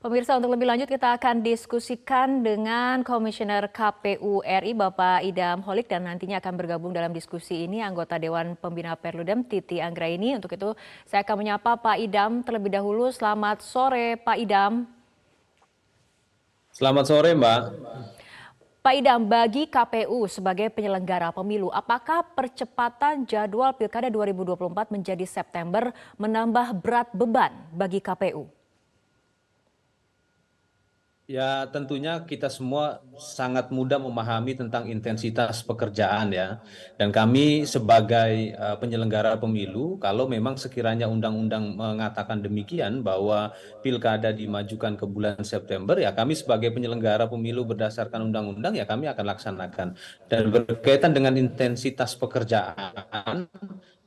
Pemirsa, untuk lebih lanjut kita akan diskusikan dengan Komisioner KPU RI Bapak Idam Holik dan nantinya akan bergabung dalam diskusi ini anggota Dewan Pembina Perludem Titi Anggraini. Untuk itu saya akan menyapa Pak Idam terlebih dahulu. Selamat sore Pak Idam. Selamat sore, Mbak. Pak Idam, bagi KPU sebagai penyelenggara pemilu, apakah percepatan jadwal Pilkada 2024 menjadi September menambah berat beban bagi KPU? Ya, tentunya kita semua sangat mudah memahami tentang intensitas pekerjaan ya. Dan kami sebagai penyelenggara pemilu, kalau memang sekiranya undang-undang mengatakan demikian bahwa pilkada dimajukan ke bulan September, ya kami sebagai penyelenggara pemilu berdasarkan undang-undang ya kami akan laksanakan. Dan berkaitan dengan intensitas pekerjaan,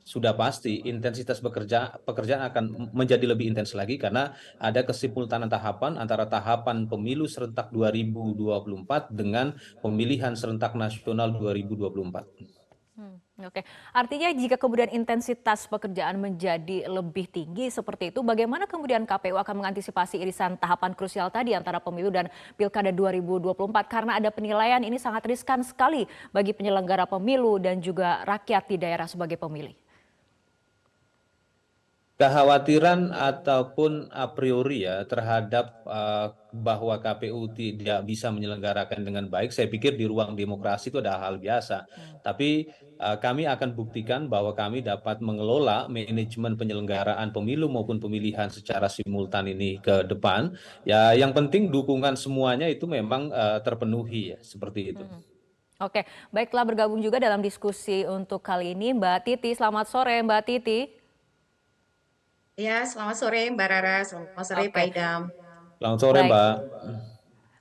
sudah pasti intensitas pekerjaan akan menjadi lebih intens lagi karena ada kesimultanan tahapan antara tahapan pemilu serentak 2024 dengan pemilihan serentak nasional 2024. Oke, artinya jika kemudian intensitas pekerjaan menjadi lebih tinggi seperti itu, bagaimana kemudian KPU akan mengantisipasi irisan tahapan krusial tadi antara pemilu dan Pilkada 2024 karena ada penilaian ini sangat riskan sekali bagi penyelenggara pemilu dan juga rakyat di daerah sebagai pemilih. Kekhawatiran ataupun a priori ya terhadap bahwa KPU tidak bisa menyelenggarakan dengan baik, saya pikir di ruang demokrasi itu ada hal biasa. Tapi kami akan buktikan bahwa kami dapat mengelola manajemen penyelenggaraan pemilu maupun pemilihan secara simultan ini ke depan. Ya, yang penting dukungan semuanya itu memang terpenuhi ya, seperti itu. Oke, baiklah bergabung juga dalam diskusi untuk kali ini Mbak Titi. Selamat sore Mbak Titi. Ya, selamat sore Mbak Rara, selamat sore Pak Oke, Idam. Selamat sore, baik. Mbak.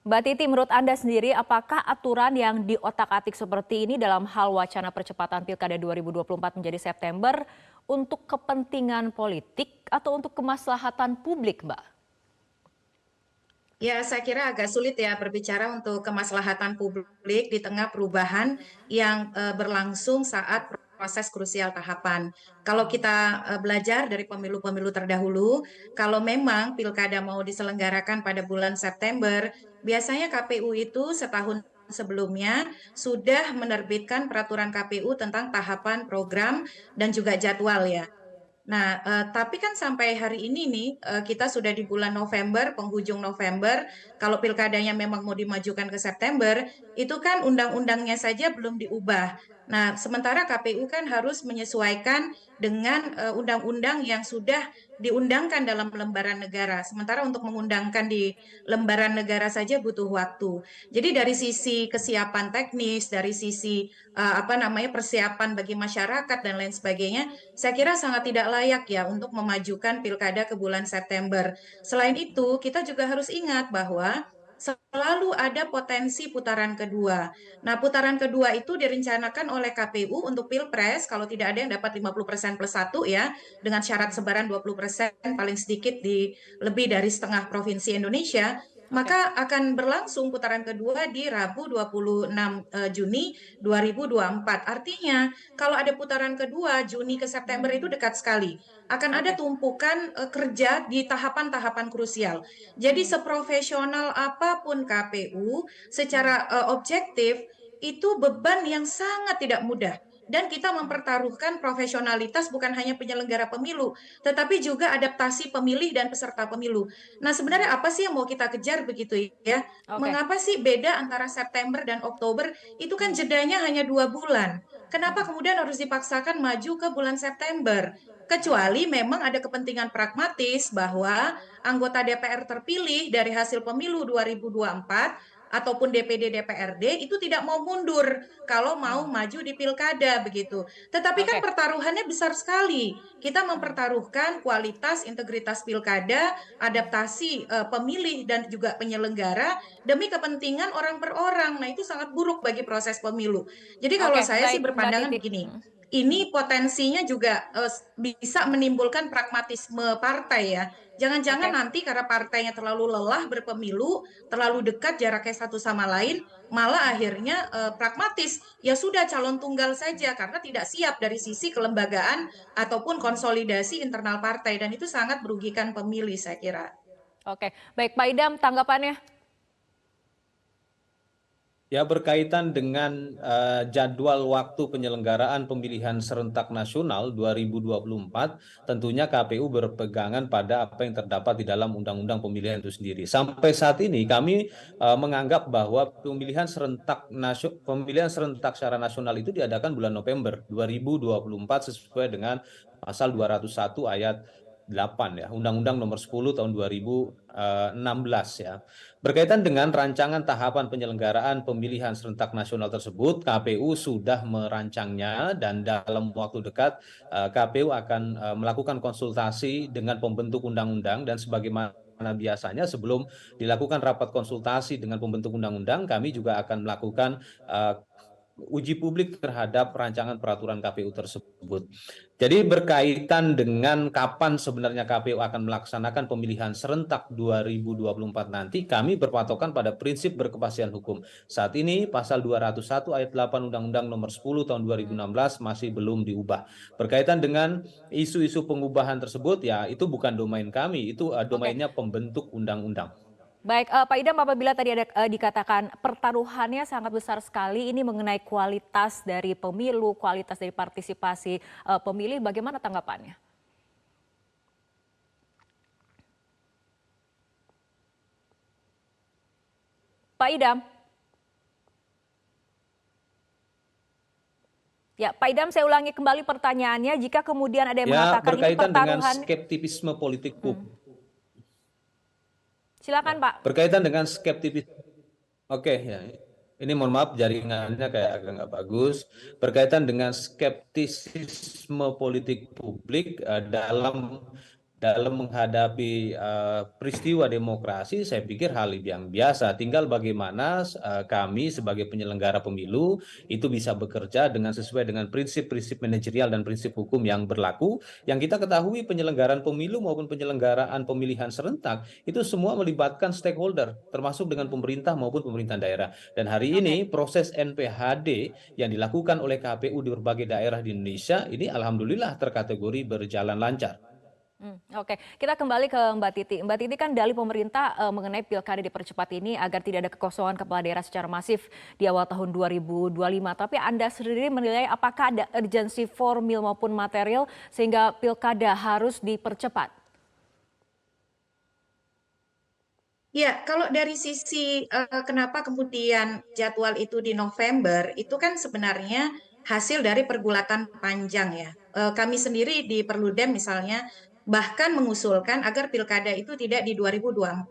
Mbak Titi, menurut Anda sendiri, apakah aturan yang diotak-atik seperti ini dalam hal wacana percepatan Pilkada 2024 menjadi September untuk kepentingan politik atau untuk kemaslahatan publik, Mbak? Ya, saya kira agak sulit ya berbicara untuk kemaslahatan publik di tengah perubahan yang berlangsung saat proses krusial tahapan. Kalau kita belajar dari pemilu-pemilu terdahulu, kalau memang pilkada mau diselenggarakan pada bulan September, biasanya KPU itu setahun sebelumnya sudah menerbitkan peraturan KPU tentang tahapan program dan juga jadwal ya. Nah, tapi kan sampai hari ini nih, kita sudah di bulan November, penghujung November, kalau pilkadanya memang mau dimajukan ke September, itu kan undang-undangnya saja belum diubah. Nah, sementara KPU kan harus menyesuaikan dengan undang-undang yang sudah diundangkan dalam lembaran negara. Sementara untuk mengundangkan di lembaran negara saja butuh waktu. Jadi dari sisi kesiapan teknis, dari sisi persiapan bagi masyarakat dan lain sebagainya, saya kira sangat tidak layak ya untuk memajukan pilkada ke bulan September. Selain itu, kita juga harus ingat bahwa selalu ada potensi putaran kedua. Nah, putaran kedua itu direncanakan oleh KPU untuk Pilpres, kalau tidak ada yang dapat 50% plus 1 ya, dengan syarat sebaran 20% paling sedikit di lebih dari setengah provinsi Indonesia, maka akan berlangsung putaran kedua di Rabu 26 Juni 2024. Artinya, kalau ada putaran kedua, Juni ke September itu dekat sekali. Akan ada tumpukan kerja di tahapan-tahapan krusial. Jadi seprofesional apapun KPU, secara objektif, itu beban yang sangat tidak mudah. Dan kita mempertaruhkan profesionalitas bukan hanya penyelenggara pemilu, tetapi juga adaptasi pemilih dan peserta pemilu. Nah, sebenarnya apa sih yang mau kita kejar begitu ya? Oke. Mengapa sih beda antara September dan Oktober? Itu kan jedanya hanya 2 bulan. Kenapa kemudian harus dipaksakan maju ke bulan September? Kecuali memang ada kepentingan pragmatis bahwa anggota DPR terpilih dari hasil pemilu 2024 ataupun DPD DPRD itu tidak mau mundur kalau mau maju di pilkada begitu. Tetapi kan Oke. pertaruhannya besar sekali. Kita mempertaruhkan kualitas integritas pilkada, adaptasi pemilih dan juga penyelenggara demi kepentingan orang per orang. Nah, itu sangat buruk bagi proses pemilu. Jadi kalau Oke, saya sih baik Mbak berpandangan Titi. begini, ini potensinya juga bisa menimbulkan pragmatisme partai ya. Jangan-jangan Oke. nanti karena partainya terlalu lelah berpemilu, terlalu dekat jaraknya satu sama lain, malah akhirnya pragmatis. Ya sudah calon tunggal saja karena tidak siap dari sisi kelembagaan ataupun konsolidasi internal partai dan itu sangat merugikan pemilih saya kira. Oke, baik Pak Idam, tanggapannya? Ya, berkaitan dengan jadwal waktu penyelenggaraan pemilihan serentak nasional 2024, tentunya KPU berpegangan pada apa yang terdapat di dalam Undang-Undang Pemilihan itu sendiri. Sampai saat ini kami menganggap bahwa pemilihan serentak secara nasional itu diadakan bulan November 2024 sesuai dengan pasal 201 ayat 8 ya, Undang-Undang Nomor 10 tahun 2016 ya. Berkaitan dengan rancangan tahapan penyelenggaraan pemilihan serentak nasional tersebut, KPU sudah merancangnya dan dalam waktu dekat KPU akan melakukan konsultasi dengan pembentuk undang-undang dan sebagaimana biasanya sebelum dilakukan rapat konsultasi dengan pembentuk undang-undang, kami juga akan melakukan uji publik terhadap rancangan peraturan KPU tersebut. Jadi berkaitan dengan kapan sebenarnya KPU akan melaksanakan pemilihan serentak 2024 nanti, kami berpatokan pada prinsip berkepastian hukum. Saat ini pasal 201 ayat 8 Undang-Undang Nomor 10 tahun 2016 masih belum diubah. Berkaitan dengan isu-isu pengubahan tersebut, ya itu bukan domain kami, itu domainnya pembentuk undang-undang. Baik, Pak Idam, apabila tadi ada dikatakan pertaruhannya sangat besar sekali, ini mengenai kualitas dari pemilu, kualitas dari partisipasi pemilih, bagaimana tanggapannya? Pak Idam? Ya, Pak Idam, saya ulangi kembali pertanyaannya. Jika kemudian ada yang Ya, mengatakan ini berkaitan dengan pertaruhan, skeptisisme politik publik. silakan Pak. Berkaitan dengan skeptisisme, oke ya, ini mohon maaf jaringannya kayak agak nggak bagus. Berkaitan dengan skeptisisme politik publik dalam menghadapi peristiwa demokrasi, saya pikir hal yang biasa. Tinggal bagaimana kami sebagai penyelenggara pemilu itu bisa bekerja sesuai dengan prinsip-prinsip manajerial dan prinsip hukum yang berlaku. Yang kita ketahui penyelenggaraan pemilu maupun penyelenggaraan pemilihan serentak itu semua melibatkan stakeholder, termasuk dengan pemerintah maupun pemerintah daerah. Dan hari ini proses NPHD yang dilakukan oleh KPU di berbagai daerah di Indonesia ini alhamdulillah terkategori berjalan lancar. Oke, kita kembali ke Mbak Titi. Mbak Titi, kan dalih pemerintah mengenai pilkada dipercepat ini agar tidak ada kekosongan kepala daerah secara masif di awal tahun 2025. Tapi Anda sendiri menilai apakah ada urgensi formil maupun material sehingga pilkada harus dipercepat? Ya, kalau dari sisi kenapa kemudian jadwal itu di November, itu kan sebenarnya hasil dari pergulatan panjang ya. Kami sendiri di Perludem misalnya bahkan mengusulkan agar pilkada itu tidak di 2024.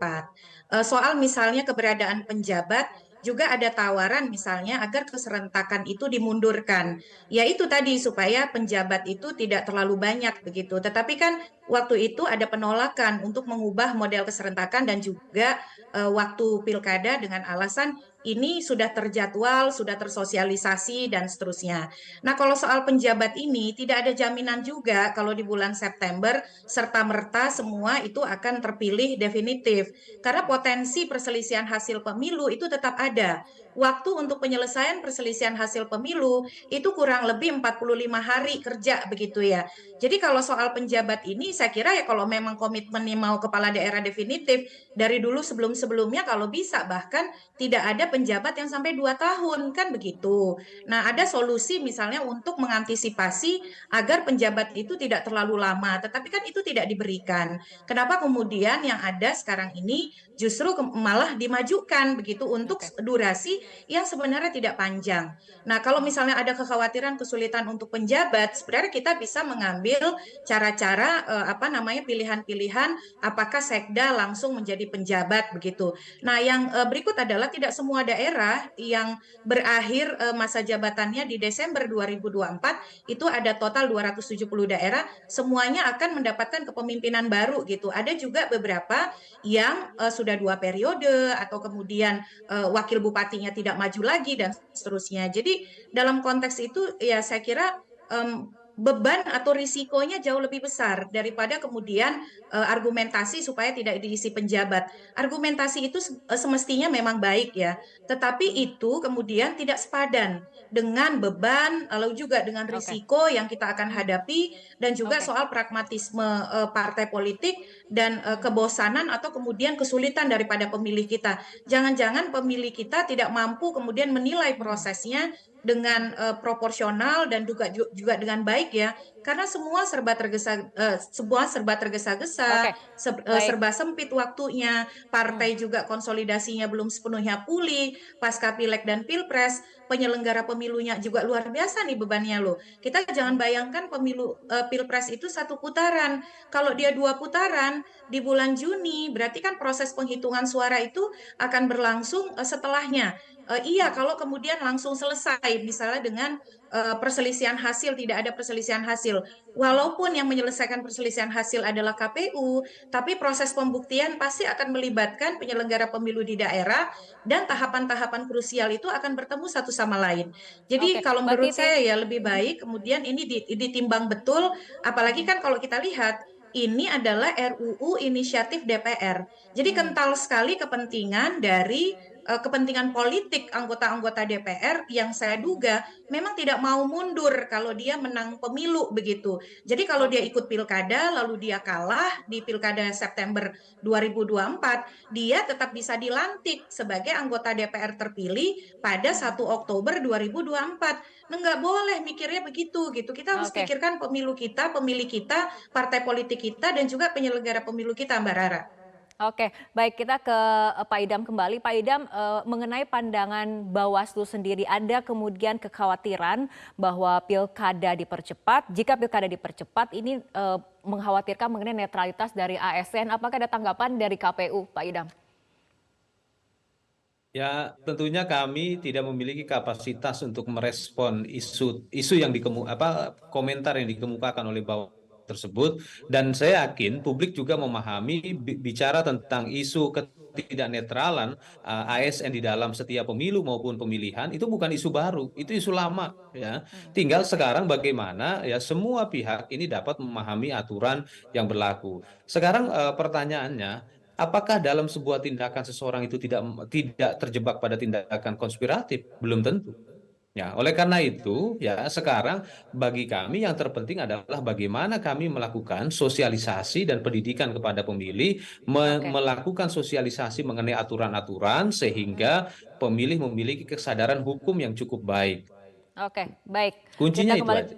Soal misalnya keberadaan penjabat, juga ada tawaran misalnya agar keserentakan itu dimundurkan. Ya itu tadi supaya penjabat itu tidak terlalu banyak begitu. Tetapi kan waktu itu ada penolakan untuk mengubah model keserentakan dan juga waktu pilkada dengan alasan ini sudah terjadwal, sudah tersosialisasi, dan seterusnya. Nah, kalau soal penjabat ini, tidak ada jaminan juga kalau di bulan September, serta-merta semua itu akan terpilih definitif. Karena potensi perselisihan hasil pemilu itu tetap ada. Waktu untuk penyelesaian perselisihan hasil pemilu itu kurang lebih 45 hari kerja begitu ya. Jadi kalau soal penjabat ini saya kira ya kalau memang komitmen mau kepala daerah definitif dari dulu sebelum-sebelumnya kalau bisa bahkan tidak ada penjabat yang sampai 2 tahun kan begitu. Nah, ada solusi misalnya untuk mengantisipasi agar penjabat itu tidak terlalu lama, tetapi kan itu tidak diberikan. Kenapa kemudian yang ada sekarang ini justru malah dimajukan begitu untuk durasi yang sebenarnya tidak panjang. Nah, kalau misalnya ada kekhawatiran kesulitan untuk penjabat, sebenarnya kita bisa mengambil cara-cara pilihan-pilihan apakah sekda langsung menjadi penjabat begitu. Nah, yang berikut adalah tidak semua daerah yang berakhir masa jabatannya di Desember 2024 itu ada total 270 daerah, semuanya akan mendapatkan kepemimpinan baru gitu. Ada juga beberapa yang sudah 2 periode atau kemudian wakil bupatinya tidak maju lagi dan seterusnya. Jadi dalam konteks itu ya saya kira beban atau risikonya jauh lebih besar daripada kemudian argumentasi supaya tidak diisi penjabat. Argumentasi itu semestinya memang baik ya, tetapi itu kemudian tidak sepadan dengan beban, lalu juga dengan Oke, risiko yang kita akan hadapi, dan juga oke. soal pragmatisme partai politik dan kebosanan atau kemudian kesulitan daripada pemilih kita. Jangan-jangan pemilih kita tidak mampu kemudian menilai prosesnya dengan proporsional dan juga dengan baik ya, karena semua serba tergesa-gesa, Oke, baik. serba sempit waktunya, Hmm, partai juga konsolidasinya belum sepenuhnya pulih, pasca pileg dan pilpres, penyelenggara pemilunya juga luar biasa nih bebannya loh. Kita jangan bayangkan pemilu pilpres itu satu putaran. Kalau dia dua putaran di bulan Juni, berarti kan proses penghitungan suara itu akan berlangsung setelahnya. Iya, kalau kemudian langsung selesai, misalnya dengan perselisihan hasil, tidak ada perselisihan hasil. Walaupun yang menyelesaikan perselisihan hasil adalah KPU, tapi proses pembuktian pasti akan melibatkan penyelenggara pemilu di daerah dan tahapan-tahapan krusial itu akan bertemu satu sama lain. oke, Jadi kalau Mbak menurut Titi. saya ya lebih baik kemudian ini ditimbang betul, apalagi kan kalau kita lihat ini adalah RUU inisiatif DPR. Jadi kental sekali kepentingan dari kepentingan politik anggota-anggota DPR yang saya duga memang tidak mau mundur kalau dia menang pemilu begitu. Jadi kalau dia Oke, ikut pilkada lalu dia kalah di pilkada September 2024, dia tetap bisa dilantik sebagai anggota DPR terpilih pada 1 Oktober 2024. Nah, nggak boleh mikirnya begitu gitu. Kita harus oke. pikirkan pemilu kita, pemilih kita, partai politik kita, dan juga penyelenggara pemilu kita, Mbak Rara. Oke, baik kita ke Pak Idam kembali. Pak Idam, mengenai pandangan Bawaslu sendiri, ada kemudian kekhawatiran bahwa pilkada dipercepat. Jika pilkada dipercepat, ini mengkhawatirkan mengenai netralitas dari ASN. Apakah ada tanggapan dari KPU, Pak Idam? Ya, tentunya kami tidak memiliki kapasitas untuk merespon isu yang komentar yang dikemukakan oleh bawah tersebut, dan saya yakin publik juga memahami bicara tentang isu ketidaknetralan ASN di dalam setiap pemilu maupun pemilihan itu bukan isu baru, itu isu lama ya. Tinggal Oke, sekarang bagaimana ya semua pihak ini dapat memahami aturan yang berlaku. Sekarang pertanyaannya, apakah dalam sebuah tindakan seseorang itu tidak terjebak pada tindakan konspiratif? Belum tentu. Ya, oleh karena itu, ya sekarang bagi kami yang terpenting adalah bagaimana kami melakukan sosialisasi dan pendidikan kepada pemilih, oke. melakukan sosialisasi mengenai aturan-aturan sehingga pemilih memiliki kesadaran hukum yang cukup baik. Oke, baik. Kuncinya Kita itu kembali. aja.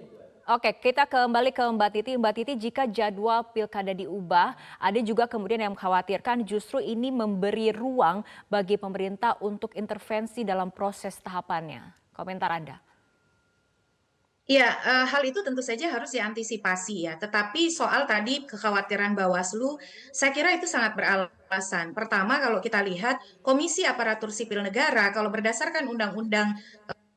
Oke, kita kembali ke Mbak Titi. Mbak Titi, jika jadwal pilkada diubah, ada juga kemudian yang mengkhawatirkan justru ini memberi ruang bagi pemerintah untuk intervensi dalam proses tahapannya. Komentar Anda. Ya, hal itu tentu saja harus diantisipasi ya. Tetapi soal tadi kekhawatiran Bawaslu, saya kira itu sangat beralasan. Pertama, kalau kita lihat Komisi Aparatur Sipil Negara, kalau berdasarkan Undang-Undang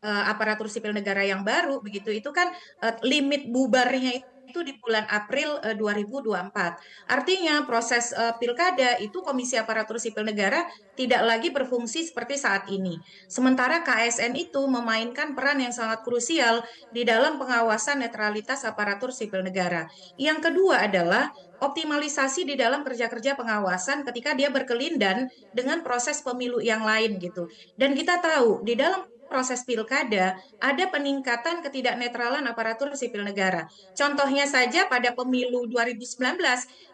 aparatur sipil negara yang baru begitu itu kan limit bubarnya itu di bulan April 2024. Artinya proses pilkada itu Komisi Aparatur Sipil Negara tidak lagi berfungsi seperti saat ini. Sementara KSN itu memainkan peran yang sangat krusial di dalam pengawasan netralitas aparatur sipil negara. Yang kedua adalah optimalisasi di dalam kerja-kerja pengawasan ketika dia berkelindan dengan proses pemilu yang lain gitu. Dan kita tahu di dalam proses pilkada ada peningkatan ketidaknetralan aparatur sipil negara. Contohnya saja pada pemilu 2019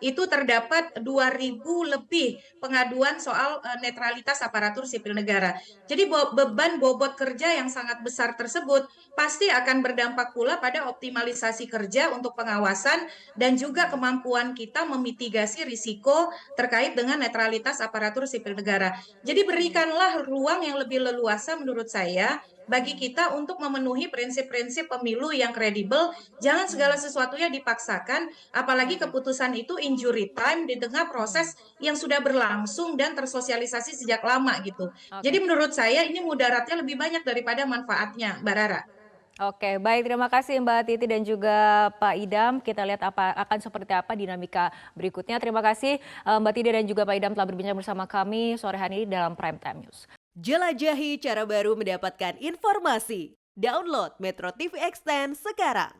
itu terdapat 2.000 lebih pengaduan soal netralitas aparatur sipil negara. Jadi beban bobot kerja yang sangat besar tersebut pasti akan berdampak pula pada optimalisasi kerja untuk pengawasan dan juga kemampuan kita memitigasi risiko terkait dengan netralitas aparatur sipil negara. Jadi berikanlah ruang yang lebih leluasa menurut saya bagi kita untuk memenuhi prinsip-prinsip pemilu yang kredibel. Jangan segala sesuatunya dipaksakan, apalagi Oke, keputusan itu injury time di tengah proses yang sudah berlangsung dan tersosialisasi sejak lama gitu. oke. Jadi menurut saya ini mudaratnya lebih banyak daripada manfaatnya, Mbak Rara. Oke, baik, terima kasih Mbak Titi dan juga Pak Idam. Kita lihat akan seperti apa dinamika berikutnya. Terima kasih Mbak Titi dan juga Pak Idam telah berbincang bersama kami sore hari ini dalam Prime Time News. Jelajahi cara baru mendapatkan informasi. Download Metro TV Extend sekarang.